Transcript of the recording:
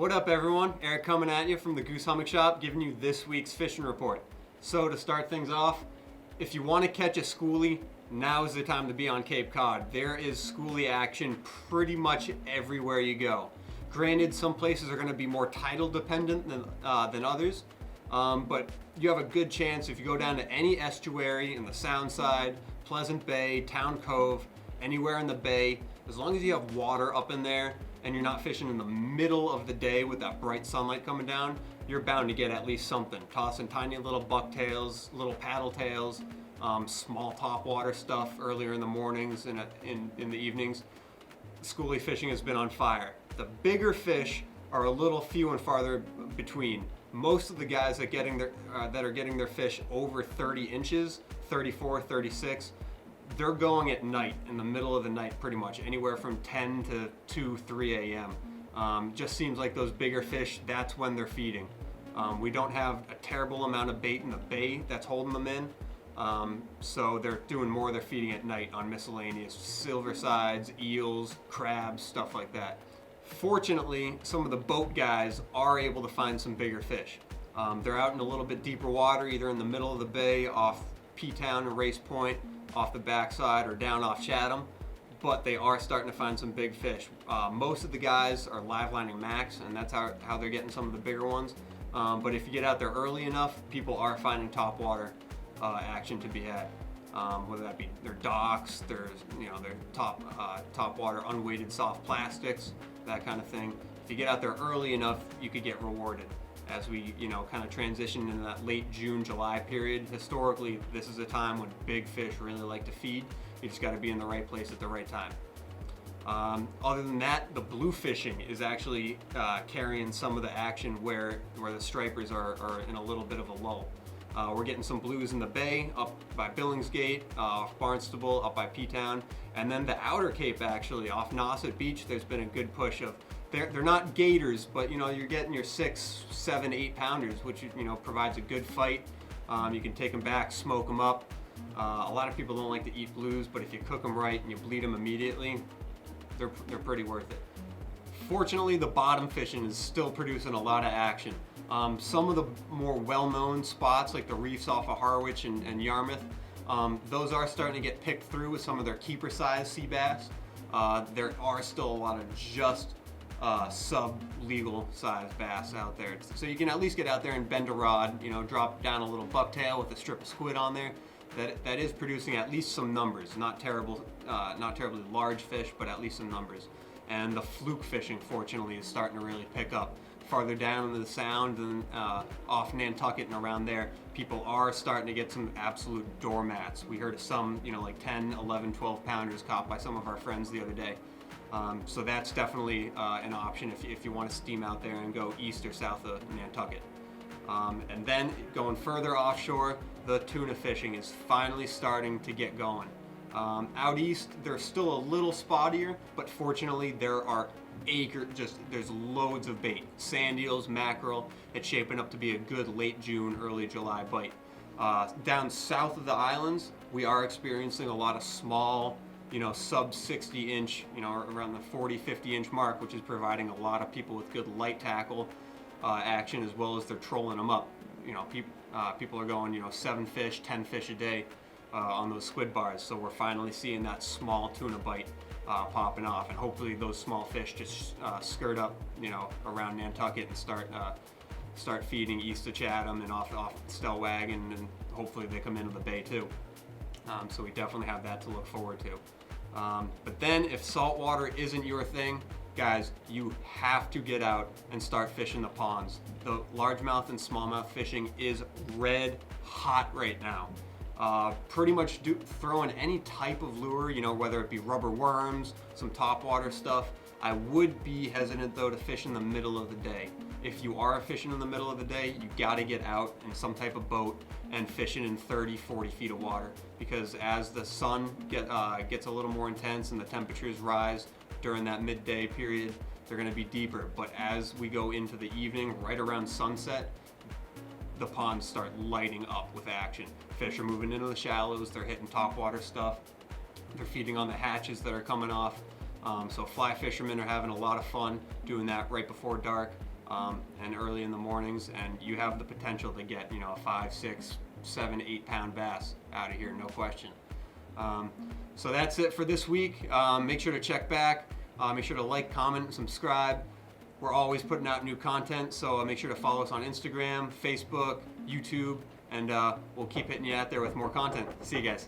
What up everyone? Erik coming at you from the Goose Hummock Shop, giving you this week's fishing report. So to start things off, if you want to catch a schoolie, now is the time to be on Cape Cod. There is schoolie action pretty much everywhere you go. Granted, some places are going to be more tidal dependent than others, but you have a good chance if you go down to any estuary in the Sound Side, Pleasant Bay, Town Cove, anywhere in the bay, as long as you have water up in there and you're not fishing in the middle of the day with that bright sunlight coming down, you're bound to get at least something. Tossing tiny little bucktails, little paddle tails, small topwater stuff earlier in the mornings and in the evenings. Schooly fishing has been on fire. The bigger fish are a little few and farther between. Most of the guys that are getting their fish over 30 inches, 34, 36, they're going at night, in the middle of the night pretty much, anywhere from 10 to 2, 3 a.m. Just seems like those bigger fish, that's when they're feeding. We don't have a terrible amount of bait in the bay that's holding them in, so they're doing more of their feeding at night on miscellaneous silver sides, eels, crabs, stuff like that. Fortunately, some of the boat guys are able to find some bigger fish. They're out in a little bit deeper water, either in the middle of the bay off P-Town and Race Point, off the backside, or down off Chatham, but they are starting to find some big fish. Most of the guys are live lining max, and that's how they're getting some of the bigger ones. But if you get out there early enough, people are finding topwater action to be had. Whether that be their docks, their topwater unweighted soft plastics, that kind of thing. If you get out there early enough, you could get rewarded. As we, kind of transition into that late June, July period, historically, this is a time when big fish really like to feed. You just got to be in the right place at the right time. Other than that, the Bluefishing is actually carrying some of the action where the stripers are in a little bit of a lull. We're getting some blues in the bay, up by Billingsgate, off Barnstable, up by P-Town, and then the outer Cape actually, off Nauset Beach, there's been a good push of, they're not gators, but you're getting your 6, 7, 8 pounders, which provides a good fight. You can take them back, smoke them up. A lot of people don't like to eat blues, but if you cook them right and you bleed them immediately, they're pretty worth it. Fortunately, the bottom fishing is still producing a lot of action. Some of the more well-known spots, like the reefs off of Harwich and Yarmouth, those are starting to get picked through with some of their keeper-size sea bass. There are still a lot of just sub-legal size bass out there. So you can at least get out there and bend a rod, drop down a little bucktail with a strip of squid on there. That is producing at least some numbers. Not terribly large fish, but at least some numbers. And the fluke fishing, fortunately, is starting to really pick up. Farther down into the Sound and off Nantucket and around there, people are starting to get some absolute doormats. We heard of some, like 10, 11, 12 pounders caught by some of our friends the other day. So that's definitely an option if you want to steam out there and go east or south of Nantucket. And then going further offshore, the tuna fishing is finally starting to get going. Out east, they're still a little spottier, but fortunately there are there's loads of bait. Sand eels, mackerel, it's shaping up to be a good late June, early July bite. Down south of the islands, we are experiencing a lot of small, sub 60 inch, around the 40, 50 inch mark, which is providing a lot of people with good light tackle action, as well as they're trolling them up. People are going, 7 fish, 10 fish a day on those squid bars. So we're finally seeing that small tuna bite popping off, and hopefully those small fish just skirt up, around Nantucket and start feeding east of Chatham and off Stellwagen, and hopefully they come into the bay too. So we definitely have that to look forward to. But then if saltwater isn't your thing, guys, you have to get out and start fishing the ponds. The largemouth and smallmouth fishing is red hot right now. Pretty much throwing any type of lure, whether it be rubber worms, some topwater stuff. I would be hesitant though to fish in the middle of the day. If you are fishing in the middle of the day, you gotta get out in some type of boat and fishing in 30, 40 feet of water, because as the sun gets a little more intense and the temperatures rise during that midday period, they're gonna be deeper. But as we go into the evening, right around sunset, the ponds start lighting up with action. Fish are moving into the shallows, they're hitting topwater stuff, they're feeding on the hatches that are coming off. So fly fishermen are having a lot of fun doing that right before dark and early in the mornings, and you have the potential to get, a 5, 6, 7, 8 pound bass out of here, no question. So that's it for this week. Make sure to check back. Make sure to like, comment, and subscribe. We're always putting out new content, so make sure to follow us on Instagram, Facebook, YouTube, and we'll keep hitting you out there with more content. See you guys.